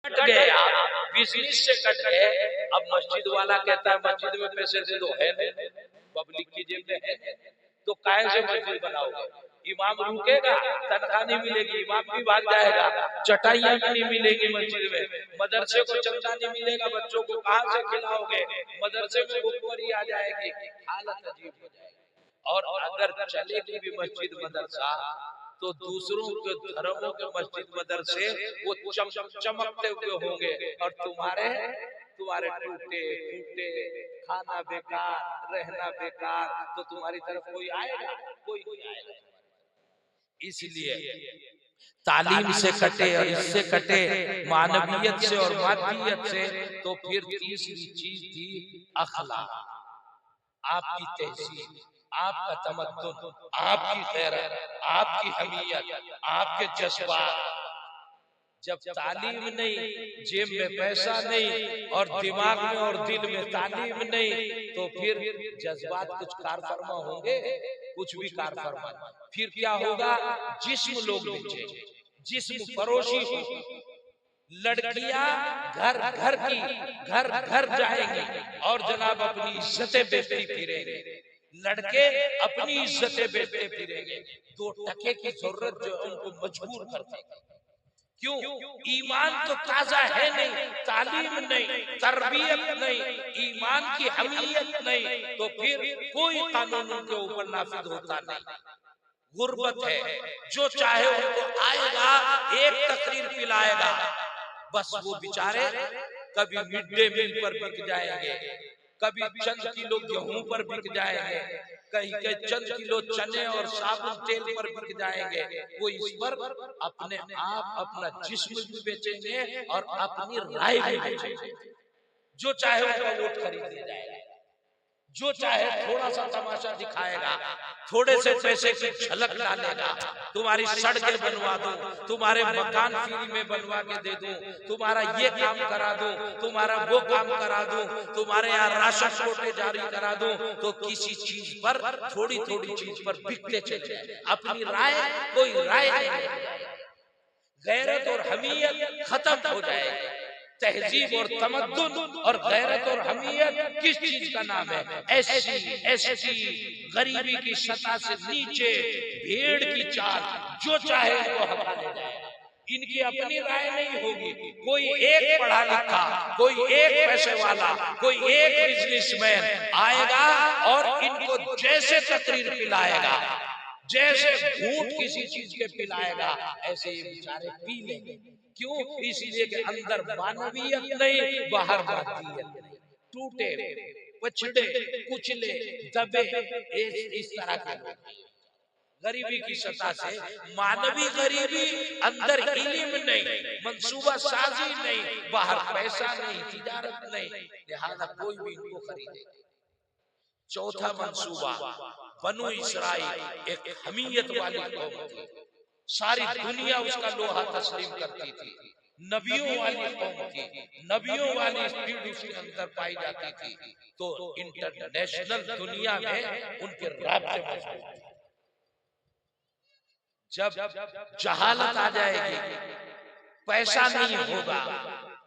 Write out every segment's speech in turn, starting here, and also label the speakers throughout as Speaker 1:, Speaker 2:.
Speaker 1: کٹ گئے، آپ بزنس سے کٹ گئے. اب مسجد والا کہتا ہے مسجد میں پیسے دے دو، ہے نہیں، پبلک کی جیب میں ہے، تو کائے سے مسجد بناؤ گے؟ امام رکے گا، تنخواہ نہیں ملے گی، امام بھی بھاگ جائے گا، چٹائیاں بھی نہیں ملے گی مسجد میں، مدرسے کو چندہ نہیں ملے گا، بچوں کو کہاں سے کھلاؤ گے؟ مدرسے میں بھوکمری آ جائے گی، حالت عجیب ہو جائے گی. اور اگر چلے گی بھی مسجد مدرسہ تو دوسروں کے دھرموں کے مسجد مدرسے وہ چمکتے ہوئے ہوں گے، اور تمہارے ٹوٹے پھوٹے، کھانا بیکار، رہنا بیکار، تو تمہاری طرف کوئی آئے گا؟ کوئی نہیں آئے گا. اس لیے تعلیم سے کٹے اور اس سے کٹے، معنویت سے اور مادیت سے، تو پھر تیسری چیز تھی اخلاق، آپ کی تہذیب، آپ کا تمدن، آپ کی غیرت، آپ کی حمیت، آپ کے جذبات. جب تعلیم نہیں، جیب میں پیسہ نہیں، اور دماغ میں اور دل میں تعلیم نہیں، تو پھر جذبات کچھ کار فرما ہوں گے؟ کچھ بھی کار فرما. پھر کیا ہوگا؟ جسم لوگ بیچیں گے، جسم فروشی ہوگی، لڑکیاں گھر گھر کی گھر گھر جائیں گی اور جناب اپنی عزتیں بیچتی پھریں گے، لڑکے اپنی عزتیں بیچتے پھریں گے. دو ٹکے کی ضرورت جو ان کو مجبور کرتے گی. کیوں؟ ایمان تو تازہ ہے نہیں، تعلیم نہیں، تربیت نہیں، ایمان کی حمیت نہیں، تو پھر کوئی قانون ان کے اوپر نافذ ہوتا نہیں. غربت ہے، جو چاہے ان کو آئے گا، ایک تقریر پلائے گا، بس وہ بیچارے کبھی مڈ ڈے میل پر بک جائیں گے، کبھی چند کلو گیہوں پر بک جائیں گے، کہیں چند کلو چنے اور صابن تیل پر بک جائیں گے. وہ اس پر اپنے آپ اپنا جسم بھی بیچیں گے اور اپنی رائے بھی بیچیں گے. جو چاہے ان کا ووٹ خرید لیا جائے گا، جو چاہے تھوڑا سا تماشا دکھائے گا، تھوڑے سے پیسے کی جھلک ڈالے گا، تمہاری سڑکیں بنوا دوں، تمہارے مکان فری میں بنوا کے دے دوں، تمہارا یہ کام کرا دوں، تمہارا وہ کام کرا دوں، تمہارے یہاں راشن کوٹے جاری کرا دوں. تو کسی چیز پر، تھوڑی تھوڑی چیز پر بکتے چلے جائے، اپنی رائے کوئی رائے نہیں. غیرت اور حمیت ختم ہو جائے گی. تہذیب اور تمدن اور غیرت اور حمیت کس چیز کا نام ہے؟ ایس ٹی، غریبی کی سطح سے نیچے، بھیڑ کی چال، جو چاہے ان کو ہٹا لے جائے. ان کی اپنی رائے نہیں ہوگی. کوئی ایک پڑھا لکھا، کوئی ایک پیسے والا، کوئی ایک بزنس مین آئے گا اور ان کو جیسے تقریر پلائے گا، جیسے گھونٹ کسی چیز کے پلائے گا، ایسے یہ بیچارے پی لیں گے. کیوں؟ اس لیے کہ اندر معنویت نہیں، باہر مادیت نہیں. ٹوٹے پچھڑے کچلے دبے اس طرح کے لوگ. غریبی کی سطح سے معنوی غریبی، اندر علم نہیں، منصوبہ سازی نہیں، باہر پیسہ نہیں، تجارت نہیں، لہذا کوئی بھی ان کو خریدے گا. چوتھا منصوبہ، بنو اسرائیل ایک حمیت والی قوم تھی، ساری دنیا اس کا لوہا تسلیم کرتی تھی، نبیوں والی قوم تھی، نبیوں والی اسپیڈ اس کے اندر پائی جاتی تھی. تو انٹرنیشنل دنیا میں ان کے رابطے مضبوط تھے. جب جہالت آ جائے گی، پیسہ نہیں ہوگا،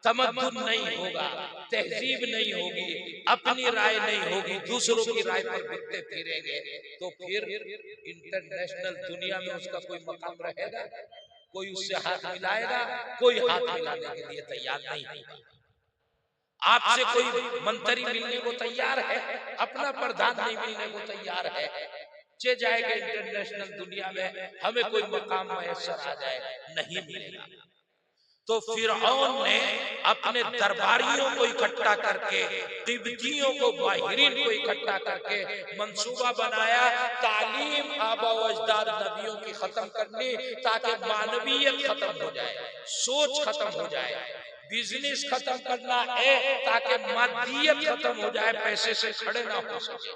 Speaker 1: تمدن نہیں ہوگا، تہذیب نہیں ہوگی، اپنی رائے نہیں ہوگی، دوسروں کی رائے پر بکتے پھریں گے، تو پھر انٹرنیشنل دنیا میں اس کا کوئی مقام رہے گا؟ کوئی اس سے ہاتھ ملائے گا؟ کوئی ہاتھ ملانے کے لیے تیار نہیں ہوگا. آپ سے کوئی منتری ملنے کو تیار ہے، اپنا پردھان نہیں ملنے کو تیار ہے. چے جائے گا انٹرنیشنل دنیا میں ہمیں کوئی مقام میسر آ جائے، نہیں ملے گا. تو فرعون نے اپنے درباریوں کو اکٹھا کر کے، قبطیوں کو، ماہرین کو اکٹھا کر کے منصوبہ بنایا تعلیم آبا و اجداد نبیوں کی ختم کرنی، تاکہ معنویت ختم ہو جائے، سوچ ختم ہو جائے. بزنس ختم کرنا ہے تاکہ مادیت ختم ہو جائے، پیسے سے کھڑے نہ ہو سکے.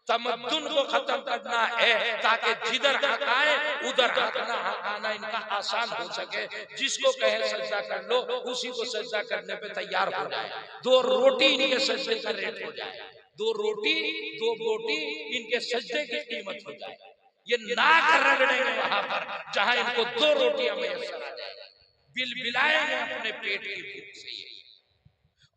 Speaker 1: تمدن کو ختم کرنا ہے تاکہ جدھر حق آئے ادھر حق نہ آنا ان کا آسان ہو سکے. جس کو کہے سجدہ کر لو، اسی کو سجدہ کرنے پہ تیار ہو جائے. 2 روٹی ان کے سجدے کا ریٹ ہو جائے، 2 روٹی 2 بوٹی ان کے سجدے کی قیمت ہو جائے. یہ ناک رگڑیں گے وہاں پر جہاں ان کو 2 روٹیاں میسر آ جائے. بلبلائیں گے اپنے پیٹ کی بھوک سے،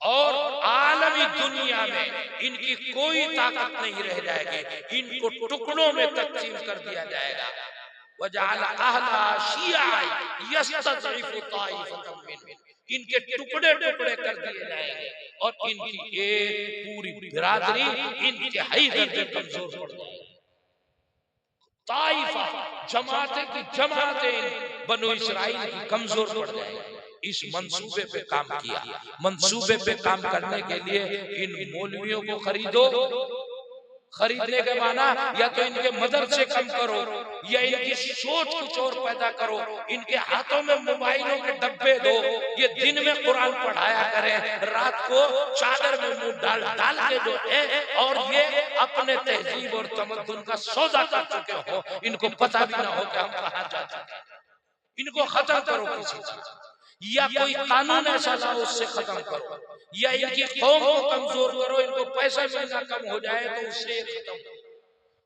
Speaker 1: اور عالمی دنیا میں ان کی کوئی طاقت نہیں رہ جائے گی، ان کو ٹکڑوں میں تقسیم کر دیا جائے گا۔ وَجَعَلَ أَهْلَهَا شِيَعًا يَسْتَضْعِفُ طَائِفَةً مِّنْهُمْ، ان کے ٹکڑے ٹکڑے کر دیے جائیں گے، اور ان کی ایک پوری برادری انتہائی درجے کمزور پڑ جائے گی۔ طائفہ، جماعتیں کی جماعتیں بنو اسرائیل کی کمزور پڑ جائیں گی۔ اس منصوبے پہ کام کیا، منصوبے پہ کام کرنے کے لیے ان مولویوں کو خریدو، خریدنے کے معنی یا تو ان کے مدرسے کم کرو، یا ان کی سوچ کچھ اور پیدا کرو، ان کے ہاتھوں میں موبائلوں کے ڈبے دو، یہ دن میں قرآن پڑھایا کریں، رات کو چادر میں منہ ڈال ڈال کے جو ہے، اور یہ اپنے تہذیب اور تمدن کا سودا کر چکے ہو، ان کو پتہ بھی نہ ہو کہ ہم کہاں جا چکے ہیں۔ ان کو ختم کرو کسی چیز، یا کوئی قانون ایسا لاؤ اس سے ختم کرو، یا ان کی قوم کو کمزور کرو، ان کو پیسہ ملنا کم ہو جائے تو اس سے ختم کرو۔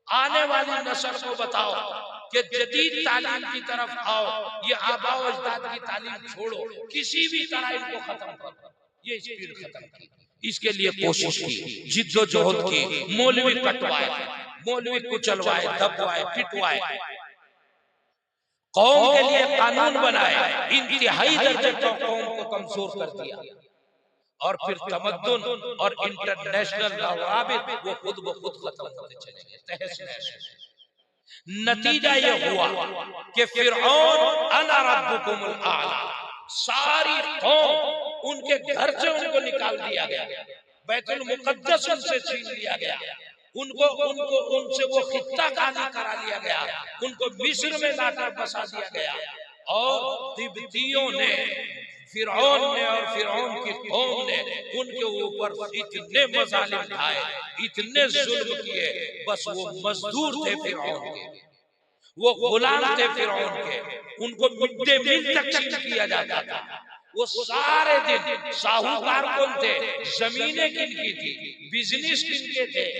Speaker 1: آنے والی نسل کو بتاؤ کہ جدید تعلیم کی طرف آؤ، یہ آباء و اجداد کی تعلیم چھوڑو، کسی بھی طرح ان کو ختم کرو۔ یہ اسپیڈ ختم کی، اس کے لیے کوشش کی، جد و جہد کی، مولوی کٹوائے، مولوی کچلوائے، دبوائے، پٹوائے، قوم کے لیے قانون بنائے، انتہائی درجے پر قوم کو کمزور کر دیا، اور پھر تمدن اور انٹرنیشنل روابط وہ خود بخود ختم ہوتے چلے گئے، تہس نہس۔ نتیجہ یہ ہوا کہ فرعون انا ربکم الاعلی، ساری قوم ان کے گھر سے ان کو نکال دیا گیا، بیت المقدس ان سے چھین لیا گیا، ان سے وہ خطہ خالی کرا لیا گیا، ان کو مصر میں لا کر بسا دیا گیا، اور قبطیوں نے، فرعون نے اور فرعون کی قوم نے ان کے اوپر اتنے مظالم ڈھائے، اتنے ظلم کیے، بس وہ مزدور تھے فرعون کے، وہ غلام تھے فرعون کے، ان کو مڈ ڈے میل تقسیم کیا جاتا تھا، وہ سارے دن ساہوکار کون تھے، زمینیں کن کی تھی، بزنس کن کے تھے،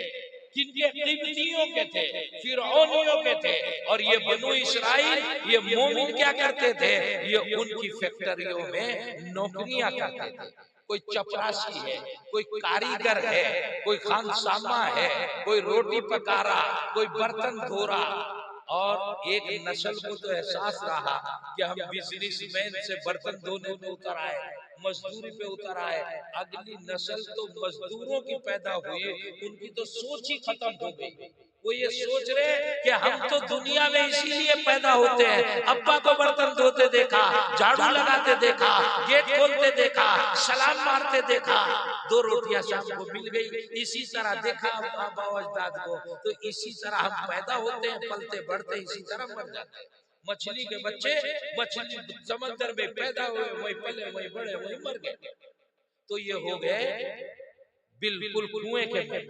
Speaker 1: کن کے قبطیوں کے تھے، فرعونیوں کے تھے، اور یہ بنو اسرائیل، یہ مومن کیا کرتے تھے، یہ ان کی فیکٹریوں میں نوکریاں کرتے تھے، کوئی چپراسی ہے، کوئی کاریگر ہے، کوئی خانسامہ ہے، کوئی روٹی پکا رہا، کوئی برتن دھو رہا، اور ایک نسل کو تو احساس رہا کہ ہم بزنس مین سے برتن دھونے پہ اتر آئے، مزدوری پہ اتر آئے، اگلی نسل تو مزدوروں کی پیدا ہوئی، ان کی تو سوچ ہی ختم ہو گئی، وہ یہ سوچ رہے کہ ہم تو دنیا میں اسی لیے پیدا ہوتے ہیں، ابا کو برتن دھوتے دیکھا، جھاڑو لگاتے دیکھا، گیٹ کھولتے دیکھا، سلام مارتے دیکھا، دو روٹیاں شام کو مل گئی، اسی طرح دیکھا ابا و اجداد کو، تو اسی طرح ہم پیدا ہوتے ہیں، پلتے بڑھتے اسی طرح مر جاتے ہیں۔ مچھلی کے بچے مچھلی سمندر میں پیدا ہوئے، وہی پلے، وہی بڑے، وہی مر گئے، تو یہ ہو گئے بالکل کنویں کے میں،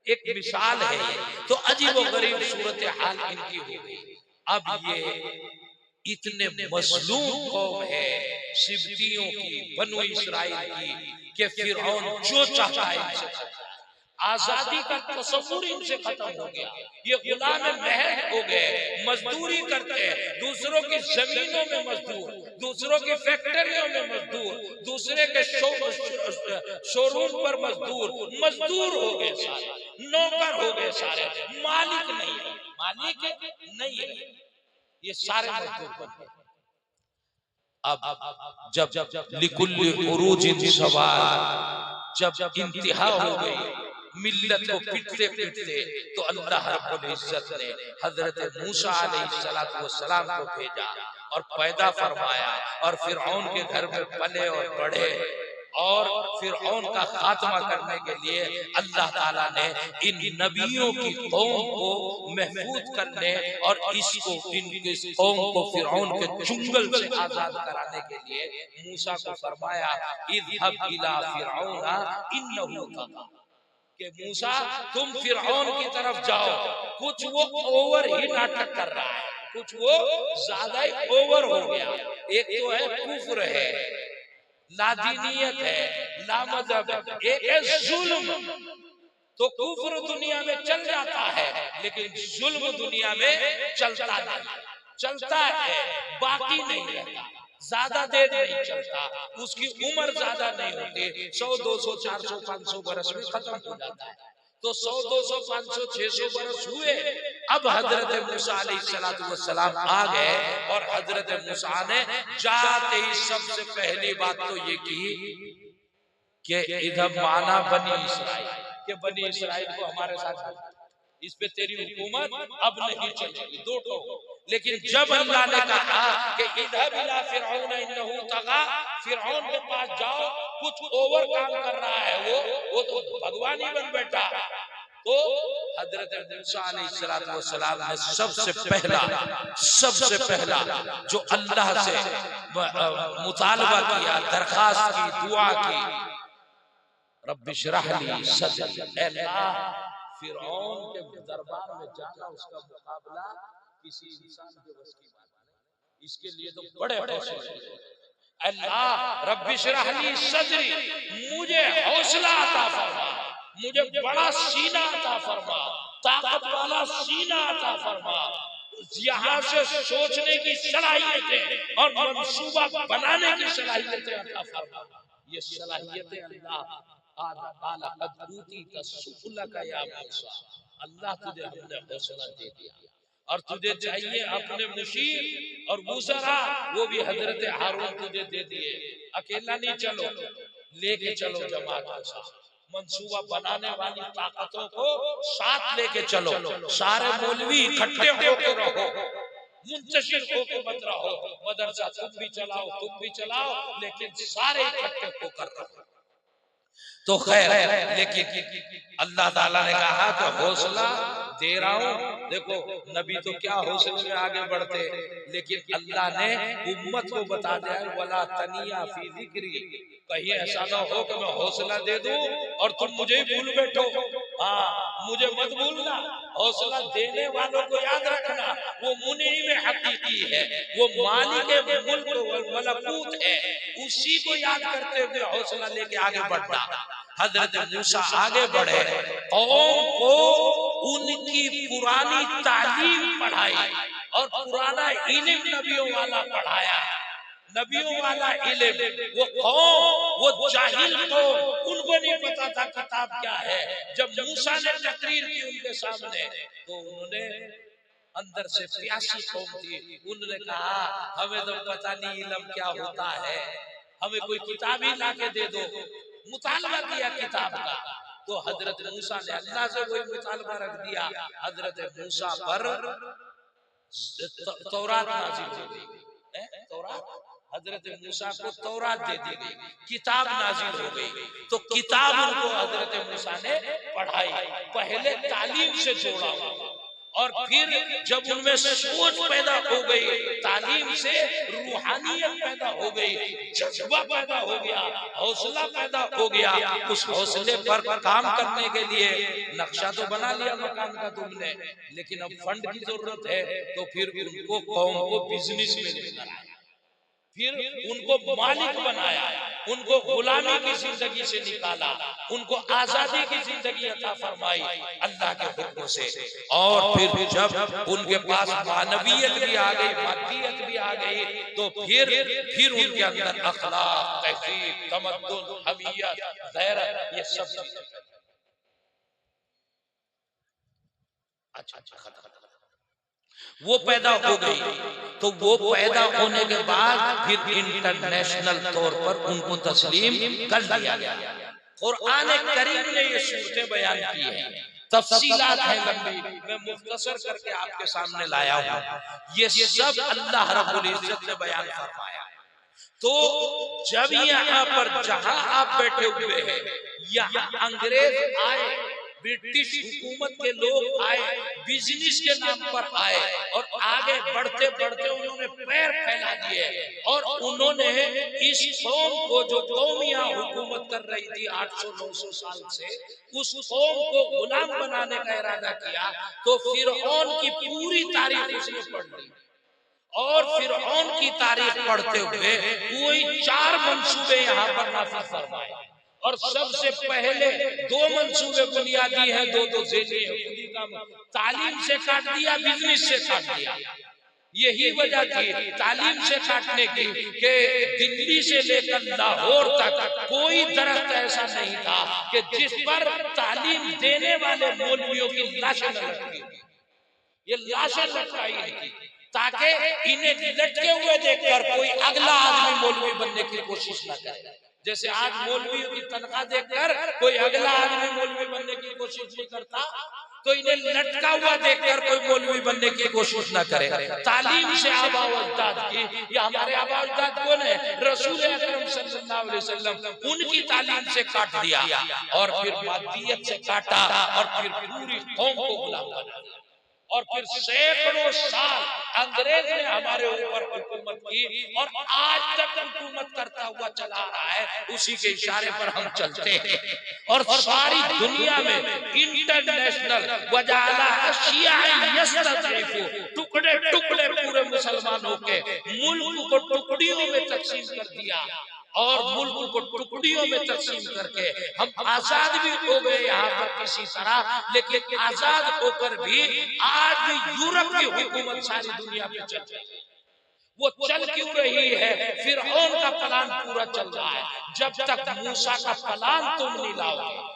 Speaker 1: ایک مثال ہے یہ، تو عجیب و غریب صورتحال ان کی ہو گئی۔ اب یہ اتنے مظلوم قوم ہے سبتیوں کی، بنو اسرائیل کی، کہ فرعون جو چاہتا ہے ان سے کرتا ہے، آزادی کا تصور ان سے ختم ہو گیا، یہ غلام مہر ہو گئے، مزدوری کرتے، دوسروں کی زمینوں میں مزدور، دوسروں کی فیکٹریوں میں مزدور، دوسرے کے شوروم پر مزدور ہو گئے سارے، نوکر ہو گئے سارے، مالک نہیں ہے، یہ سارے مزدور بن گئے۔ اب جب لکل عروج سوال، جب انتہا ہو گئی ملت کو پٹتے پٹتے، تو اللہ رب العزت نے حضرت موسیٰ علیہ السلام کو بھیجا اور پیدا فرمایا، اور فرعون کے گھر میں پلے اور بڑھے، اور فرعون کا خاتمہ کرنے کے لیے اللہ تعالیٰ نے ان نبیوں کی قوم کو محفوظ کرنے اور اس قوم کو فرعون کے چنگل سے آزاد کرانے کے لیے موسیٰ کو فرمایا اذهب الى فرعون انه طغى، کہ موسیٰ تم فرعون کی طرف جاؤ، کچھ وہ اوور ہی ناٹک کر رہا ہے، کچھ وہ زیادہ ہی اوور ہو گیا، ایک تو ہے کفر ہے، لا دینیت ہے، لا مذہب، ایک ہے ظلم، تو کفر دنیا میں چل جاتا ہے لیکن ظلم دنیا میں چلتا نہیں، چلتا ہے باقی نہیں رہتا، زیادہ دیر نہیں چلتا، اس کی عمر زیادہ نہیں ہوتی، 100 200 400 500 برس میں ختم ہو جاتا ہے۔ تو 100 200 500 600 برس ہوئے، اب حضرت موسیٰ علیہ السلام آ گئے، اور حضرت موسیٰ نے جاتے ہی سب سے پہلی بات تو یہ کی کہ ادھر مانا بنی اسرائیل، کہ بنی اسرائیل کو ہمارے ساتھ اس پہ تیری حکومت اب نہیں چلے گی، دو ٹو۔ لیکن جب اللہ نے کہا کہ اذهب الى فرعون انه طغى، فرعون کے پاس جاؤ، کچھ اوور کام کر رہا ہے، وہ تو بھگوان ہی بن بیٹھا، تو حضرت موسیٰ علیہ السلام نے سب سے پہلا جو اللہ سے مطالبہ کیا، درخواست کی، دعا کی، رب اشرح لی صدری، اے اللہ فرعون کے دربار میں جانا، اس کا مقابلہ کسی انسان کے بس کی بات نہیں، اس کے لیے تو بڑے حوصلے، اللہ رب اشرح لی صدری، مجھے حوصلہ عطا فرما، مجھے بڑا سینہ عطا فرما، طاقت والا سینہ عطا فرما، یہاں سے سوچنے کی صلاحیتیں اور منصوبہ بنانے کی صلاحیتیں عطا فرما۔ یہ صلاحیتیں اللہ قال قد اوتیت سؤلک یا موسیٰ، اللہ تجھے ہم نے حوصلہ دے دیا، اور تجھے چاہیے اپنے مشیر اور وزراء وہ بھی حضرت ہارون تجھے دے دیے، اکیلا نہیں چلو، لے کے چلو جماعت کے ساتھ، منصوبہ بنانے والی طاقتوں کو ساتھ لے کے چلو، سارے مولوی اکٹھے ہو کے رہو، منتشر ہو کے مت رہو، مدرسہ تم بھی چلاؤ لیکن سارے اکٹھے ہو کر رہو۔ تو خیر، لیکن اللہ تعالیٰ نے کہا کہ حوصلہ دے رہا ہوں، دیکھو نبی تو کیا حوصلے میں آگے بڑھتے، لیکن اللہ نے امت کو بتا دیا وَلَا تَنِيَا فِي ذِكْرِي، کہیں ایسا نہ ہو کہ میں حوصلہ دے دوں اور تم مجھے ہی بھول بیٹھو، ہاں مجھے مت بھولنا، حوصلہ دینے والوں کو یاد رکھنا، وہ منعم حقیقی ہے، وہ مالک ملک والملکوت ہے، اسی کو یاد کرتے ہوئے حوصلہ لے کے آگے بڑھنا۔ حضرت موسیٰ آگے بڑھے، قوم کو ان کی پرانی تعلیم پڑھائی اور پرانا علم نبیوں والا پڑھایا، نبیوں والا علم، وہ قوم، وہ جاہل قوم، ان کو نہیں پتا تھا کتاب کیا ہے، جب موسیٰ نے تقریر کی ان کے سامنے تو انہوں نے اندر سے پیاسی قوم تھی، انہوں نے کہا ہمیں تو پتہ نہیں علم کیا ہوتا ہے، ہمیں کوئی کتاب ہی لا کے دے دو، مطالبہ کیا کتاب کا، تو حضرت موسیٰ نے اللہ سے کوئی مطالبہ رکھ دیا، حضرت موسیٰ پر تورات نازل ہو گئی، تورات، حضرت موسیٰ کو تورات دے دی گئی، کتاب نازل ہو گئی، تو کتاب ان کو حضرت موسیٰ نے پڑھائی، پہلے تعلیم سے جوڑا ہوا، اور پھر جب ان میں سوچ پیدا ہو گئی، تعلیم سے روحانیت پیدا ہو گئی، جذبہ پیدا ہو گیا، حوصلہ پیدا ہو گیا، اس حوصلے پر کام کرنے کے لیے نقشہ تو بنا لیا مکان کا تم نے، لیکن اب فنڈ کی ضرورت ہے، تو پھر ان کو قوم کو بزنس میں لے کر آیا، پھر ان کو مالک بنایا، ان کو غلامی کی زندگی سے نکالا، ان کو آزادی کی زندگی عطا فرمائی اللہ کے حکم سے، اور پھر جب ان کے پاس معنویت بھی آ گئی، مادیت بھی آ گئی، تو پھر ان کے اندر اخلاق، تہذیب، تمدن، حمیت، غیرت، یہ سب چیزیں اچھا وہ پیدا ہو گئی، تو وہ پیدا ہونے کے بعد پھر انٹرنیشنل طور پر ان کو تسلیم کر دیا گیا۔ قرآن کریم نے یہ صورتیں بیان کی ہیں، تفصیلات ہیں لمبی، میں مختصر کر کے آپ کے سامنے لایا ہوں، یہ سب اللہ رب العزت نے بیان فرمایا۔ تو جب یہاں پر جہاں آپ بیٹھے ہوئے ہیں، یہاں انگریز آئے، برٹش حکومت کے لوگ آئے، بزنس کے نام پر آئے، اور آگے بڑھتے بڑھتے انہوں نے پیر پھیلا دیے، اور انہوں نے اس قوم کو جو قومیاں حکومت کر رہی تھی 800-900 سال سے، اس قوم کو غلام بنانے کا ارادہ کیا، تو فرعون کی پوری تاریخ اس نے پڑھ لی، اور فرعون کی تاریخ پڑھتے ہوئے کوئی 4 منصوبے یہاں پر نافذ فرمائے، اور سب سے پہلے 2 منصوبے بنیادی ہیں، 2 ذیلی ہیں، تعلیم سے کاٹ دیا، بزنس سے کاٹ دیا، یہی وجہ تھی تعلیم سے کاٹنے کی کہ دلی سے لے کر لاہور تک کوئی درخت ایسا نہیں تھا کہ جس پر تعلیم دینے والے مولویوں کی لاشیں نہ لٹکی، یہ لاشیں لٹکائی نہیں تاکہ انہیں لٹکے ہوئے دیکھ کر کوئی اگلا آدمی مولوی بننے کی کوشش نہ کرے۔ جیسے آج مولویوں کی تنخواہ دیکھ کر کوئی اگلا آدمی مولوی بننے کی کوشش نہیں کرتا، تو انہیں لٹکا ہوا دیکھ کر کوئی مولوی بننے کی کوشش نہ کرے۔ تعلیم سے آبا و اجداد کی، یہ ہمارے آبا و اجداد کون ہے؟ رسول اکرم صلی اللہ علیہ وسلم، ان کی تعلیم سے کاٹ دیا اور پھر مادیت سے کاٹا اور پھر پوری قوم کو غلام بنا دیا، اور پھر سینکڑوں سال انگریز نے ہمارے اوپر حکومت کی اور آج تک حکومت کرتا ہوا چلا رہا ہے، اسی کے اشارے پر ہم چلتے ہیں۔ اور ساری دنیا میں انٹرنیشنل وجالہ شیعہ یستضعف، ٹکڑے ٹکڑے پورے مسلمانوں کے ملک کو ٹکڑیوں میں تقسیم کر دیا، اور ملک کو ٹکڑیوں میں تقسیم کر کے ہم آزاد بھی ہو گئے یہاں پر کسی طرح، لیکن آزاد ہو کر بھی آج بھی یورپ کی حکومت ساری دنیا پہ چل رہی ہے۔ وہ چل کیوں رہی ہے؟ فرعون کا پلان پورا چل رہا ہے۔ جب تک موسیٰ کا پلان تم نہیں لاؤ گے،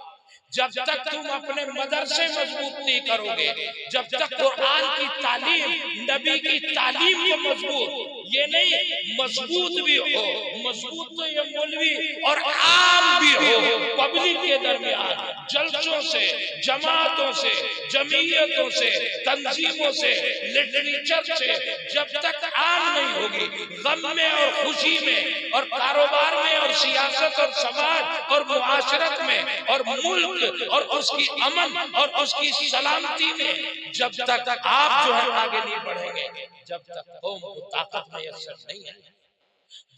Speaker 1: جب تک تم اپنے مدرسے مضبوط نہیں کرو گے، جب تک قرآن کی تعلیم، نبی کی تعلیم کو مضبوط، یہ نہیں مضبوط بھی ہو، مضبوط تو یہ مولوی اور عام بھی ہو، پبلک کے درمیان جلسوں سے، جماعتوں سے، جمعیتوں سے، تنظیموں سے، لٹریچر سے جب تک عام نہیں ہوگی، غم میں اور خوشی میں اور کاروبار میں اور سیاست اور سماج اور معاشرت میں اور ملک اور اس کی امن اور اس کی سلامتی میں جب تک آپ جو ہے آگے نہیں بڑھیں گے، جب تک قوم کو طاقت میسر نہیں ہے۔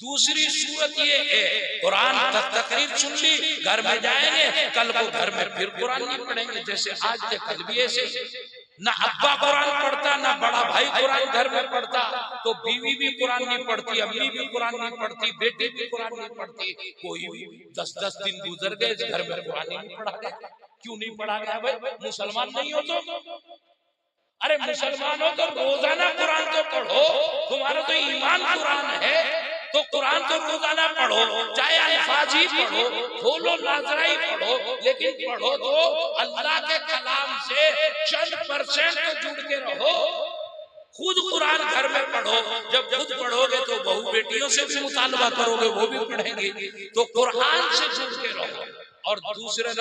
Speaker 1: دوسری صورت یہ ہے، قرآن تک تقریر سن لی، گھر میں جائیں گے، کل کو گھر میں پھر قرآن نہیں پڑھیں گے، جیسے آج تھے کل بھی ایسے، نہ ابا قرآن پڑھتا نہ بڑا بھائی قرآن گھر میں پڑھتا، تو بیوی بھی قرآن نہیں پڑھتی، امی بھی قرآن نہیں پڑھتی، بیٹی بھی قرآن نہیں پڑھتی، کوئی بھی 10 دن گزر گئے گھر میں قرآن نہیں پڑھا گیا۔ کیوں نہیں پڑھا گیا بھائی؟ مسلمان نہیں ہو تو؟ ارے مسلمان ہو تو روزانہ قرآن تو پڑھو، تمہارا تو ایمان قرآن ہے، تو قرآن تو روزانہ پڑھو، چاہے الفاظ ہی پڑھو، کھولو ناظرہ ہی پڑھو، لیکن پڑھو تو اللہ کے کلام سے چند پرسنٹ تو جڑ کے رہو۔ خود قرآن گھر میں پڑھو، جب خود پڑھو گے تو بہو بیٹیوں سے بھی مطالبہ کرو گے، وہ بھی پڑھیں گے، تو قرآن سے جڑ کے رہو۔ اور دوسرے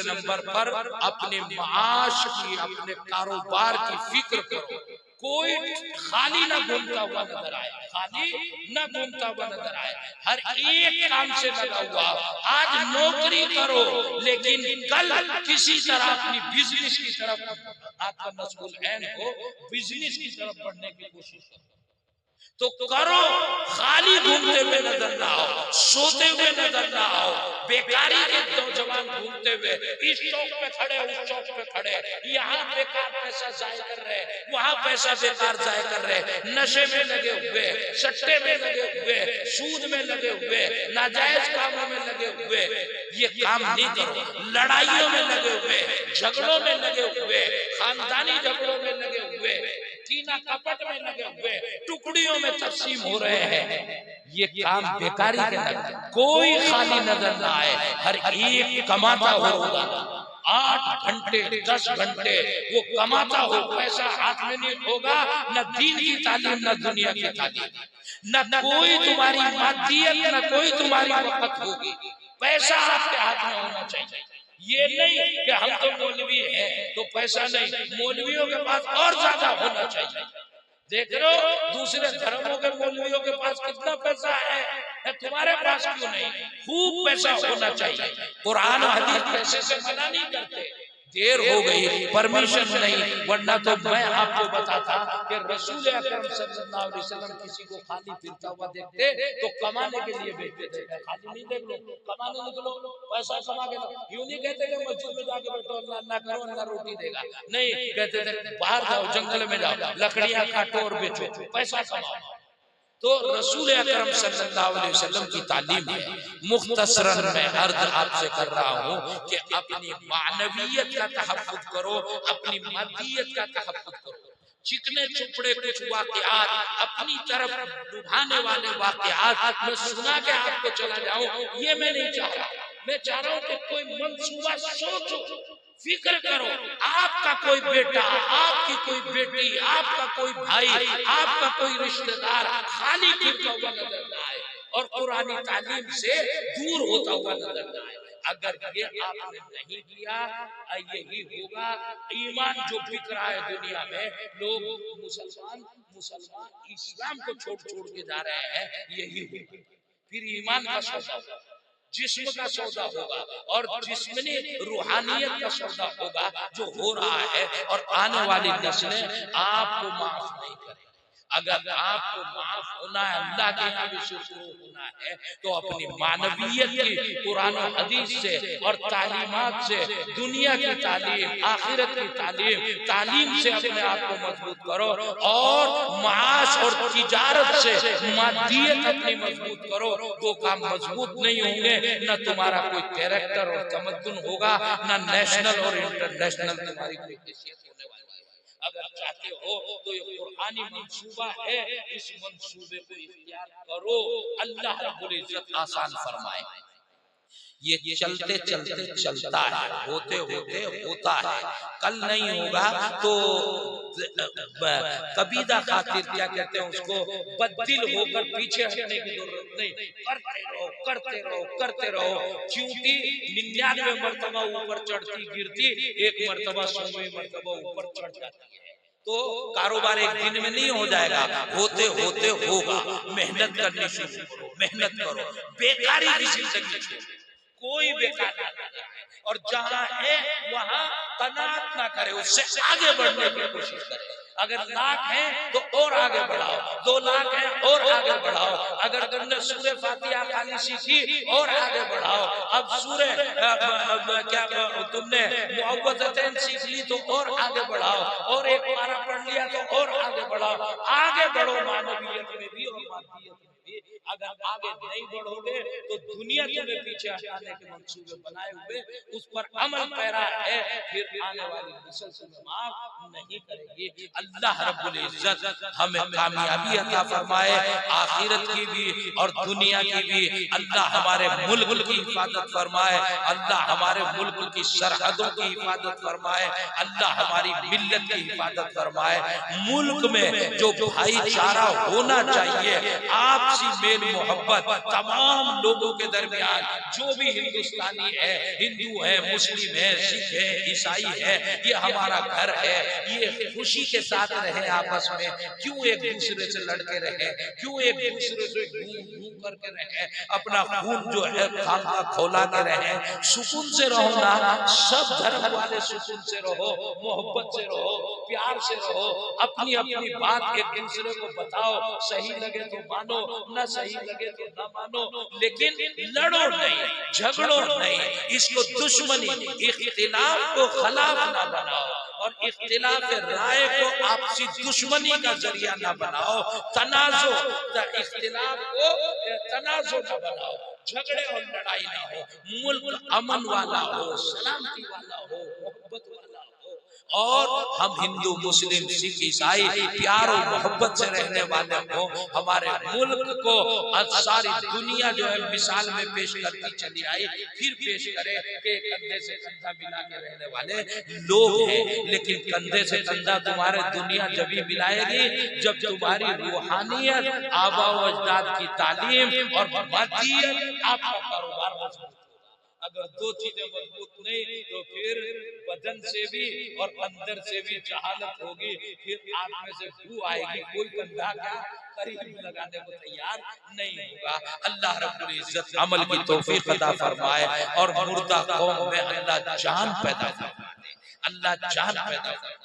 Speaker 1: نمبر پر اپنے معاش کی، اپنے کاروبار کی فکر کرو، کوئی خالی نہ گھومتا ہوا نظر آئے، خالی نہ گھومتا ہوا نظر آئے، ہر ایک کام سے لگا ہوا۔ آج نوکری کرو لیکن کل کسی طرح اپنی بزنس کی طرف آپ کا مسئول عین ہو، بزنس کی طرف بڑھنے کی کوشش کرو تو کرو، خالی گھومتے ہوئے نظر نہ آؤ، سوتے ہوئے نظر نہ آؤ، بیکاری کے نوجوان گھومتے ہوئے اس چوک پہ کھڑے اس چوک پہ کھڑے، یہاں بیکار پیسہ ضائع کر رہے، وہاں پیسہ بیکار ضائع کر رہے، نشے میں لگے ہوئے، سٹے میں لگے ہوئے، سود میں لگے ہوئے، ناجائز کاموں میں لگے ہوئے، یہ کام نہیں کرو۔ لڑائیوں میں لگے ہوئے، جھگڑوں میں لگے ہوئے، خاندانی جھگڑوں میں لگے ہوئے، کینہ کپٹ میں لگے ہوئے، ٹکڑیوں میں تقسیم ہو رہے ہیں، یہ کام بیکاری کے نظر، کوئی خالی نظر نہ آئے، ہر ایک کماتا ہو روزانہ 8 گھنٹے 10 گھنٹے وہ کماتا ہو، پیسہ ہاتھ میں نہیں ہوگا، نہ دین کی تعلیم نہ دنیا کی تعلیم، نہ کوئی تمہاری مادیت نہ کوئی تمہاری وقت ہوگی، پیسہ آپ کے ہاتھ میں ہونا چاہیے۔ یہ نہیں کہ ہم تو مولوی ہیں تو پیسہ نہیں، مولویوں کے پاس اور زیادہ ہونا چاہیے۔ دیکھ رہے ہو دوسرے دھرموں کے مولویوں کے پاس کتنا پیسہ ہے، تمہارے پاس کیوں نہیں؟ خوب پیسہ ہونا چاہیے۔ قرآن و حدیث پیسے سے منع نہیں کرتے، دیر ہو گئی، پرمیشن نہیں، ورنہ تو میں آپ کو بتاتا کہ رسول اکرم صلی اللہ علیہ وسلم کسی کو خالی پھرتا ہوا دیکھتے تو کمانے کے لیے بھیجتے تھے، خالی نہیں دیکھ لو، کمانے نکلو، پیسہ کما کے، یوں نہیں کہتے کہ مسجد میں جا کے بیٹھو اللہ اللہ کرو اللہ روٹی دے گا، نہیں کہتے تھے باہر جاؤ جنگل میں جاؤ لکڑیاں کاٹو اور بیچو پیسہ کماؤ۔ تو رسول اکرم صلی اللہ علیہ وسلم کی تعلیم ہے۔ مختصراً میں عرض آپ سے کر رہا ہوں کہ اپنی معنویت کا تحفظ کرو، اپنی مادیت کا تحفظ کرو، چکنے چپڑے کچھ واقعات اپنی طرف ڈبانے والے واقعات میں سنا کے آپ کو چلا جاؤں، یہ میں نہیں چاہ رہا۔ میں چاہ رہا ہوں کہ کوئی منصوبہ سوچو، فکر کرو، آپ کا کوئی بیٹا، آپ کی کوئی بیٹی، آپ کا کوئی بھائی، آپ کا کوئی رشتہ دار خالی پھرتا ہوا نظر نہ آئے اور قرآنی تعلیم سے دور ہوتا ہوا نظر نہ آئے۔ اگر یہ آپ نے نہیں کیا، یہی ہوگا۔ ایمان جو بک رہا ہے دنیا میں، لوگ مسلمان اسلام کو چھوڑ کے جا رہے ہیں، یہی ہوگا۔ پھر ایمان کا سودا ہوگا، جسم کا سودا ہوگا، اور جسمانی روحانیت کا سودا ہوگا جو ہو رہا ہے، اور آنے والی نسلیں آپ کو معاف نہیں کریں۔ اگر آپ کو معاف ہونا ہے، اللہ کے یہاں بھی شروع ہونا ہے، تو اپنی معنویت کی قرآن و حدیث سے اور تعلیمات سے، دنیا کی تعلیم، آخرت کی تعلیم سے اپنے آپ کو مضبوط کرو، اور معاش اور تجارت سے مادیت اپنی مضبوط کرو۔ وہ کام مضبوط نہیں ہوں گے، نہ تمہارا کوئی کیریکٹر اور تمدن ہوگا، نہ نیشنل اور انٹرنیشنل تمہاری کوئی حیثیت ہونے والی ہے۔ اگر چاہتے ہو تو یہ قرآنی منصوبہ ہے، اس منصوبے کو اختیار کرو، اللہ رب العزت آسان فرمائے۔ یہ چلتے چلتے چلتا ہے، ہوتے ہوتے ہوتا ہے، کل نہیں ہوگا تو کبیدہ خاطر کیا کہتے ہیں اس کو، بددل ہو کر پیچھے ہٹنے کی ضرورت نہیں، کرتے رہو کرتے رہو کرتے رہو۔ چونٹی 99 مرتبہ اوپر چڑھتی گرتی، ایک مرتبہ 100ویں مرتبہ اوپر چڑھ جاتی ہے۔ تو کاروبار ایک دن میں نہیں ہو جائے گا، ہوتے ہوتے ہوگا۔ محنت کرنی شروع کرو، محنت کرو، بیکاری کی زندگی چھوڑو، کوئی بیکار نہ کرے، اور جہاں ہے وہاں قناعت نہ کرے، اس سے آگے بڑھنے کی کوشش کرے۔ اگر 1,00,000 ہیں تو اور آگے بڑھاؤ، 2,00,000 ہیں اور آگے بڑھاؤ۔ اگر تم نے سورہ فاتحہ خالی سیکھی اور آگے بڑھاؤ۔ اب سورہ کیا تم نے معوذتین سیکھ لی تو اور آگے بڑھاؤ، اور ایک پارہ پڑھ لیا تو اور آگے بڑھاؤ۔ آگے بڑھو معنویت میں بھی اور مادیت میں بھی۔ اگر آگے نہیں بڑھو گے تو دنیا تمہیں پیچھے ہٹانے کے منصوبے بنائے ہوئے اس پر عمل پیرا ہے، پھر آنے والی نسل تمہیں معاف نہیں کرے گی۔ اللہ رب العزت ہمیں کامیابی عطا فرمائے، آخرت کی بھی اور دنیا کی بھی۔ اللہ ہمارے ملک کی حفاظت فرمائے، اللہ ہمارے ملک کی سرحدوں کی حفاظت فرمائے، اللہ ہماری ملت کی حفاظت فرمائے۔ ملک میں جو بھائی چارہ ہونا چاہیے، آپسی میل محبت تمام لوگوں کے درمیان، جو بھی ہندوستانی ہے، ہندو ہے، مسلم ہے، سکھ ہے، عیسائی ہے، یہ ہمارا گھر ہے، یہ خوشی کے ساتھ رہے آپس میں۔ کیوں ایک دوسرے سے لڑتے رہے، کیوں ایک دوسرے سے گھوں کر کے رہے، اپنا خون جو ہے خانقاہ کھولا کے رہے۔ سکون سے رہو نا، سب دھرم والے سکون سے رہو، محبت سے رہو، پیار سے رہو، اپنی اپنی بات ایک دوسرے کو بتاؤ، صحیح لگے تو مانو، نہ صحیح لگے تو نہ مانو، لیکن لڑو نہیں، جھگڑو نہیں، اس کو دشمنی، اختلاف کو خلاف نہ بناؤ، اور اختلاف رائے کو آپسی دشمنی کا ذریعہ نہ بناؤ، اختلاف کو تنازع نہ بناؤ، جھگڑے اور لڑائی نہ ہو، ملک امن والا ہو، سلامتی والا ہو، محبت والا ہو، اور ہم ہندو مسلم سکھ عیسائی پیار و محبت سے رہنے والے ہوں۔ ہمارے ملک کو ساری دنیا جو ہے مثال میں پیش کرتی چلی آئی، پھر پیش کرے کہ کندھے سے کندھا ملا کے رہنے والے لوگ ہیں، لیکن کندھے سے کندھا تمہارے دنیا جبھی ملائے گی جب تمہاری روحانیت، آبا و اجداد کی تعلیم اور مادیت، آپ کا کاروبار مضبوط ہوگا۔ اگر دو چیزیں مضبوط نہیں تو پھر بدن سے بھی اور اندر سے بھی جہالت ہوگی، پھر آپ میں سے بو آئے گی، کوئی کندھا کیا قریب لگانے کو تیار نہیں ہوگا۔ اللہ رب العزت عمل کی توفیق عطا فرمائے، اور مردہ قوم میں اللہ جان پیدا فرمائے، اللہ جان پیدا فرمائے۔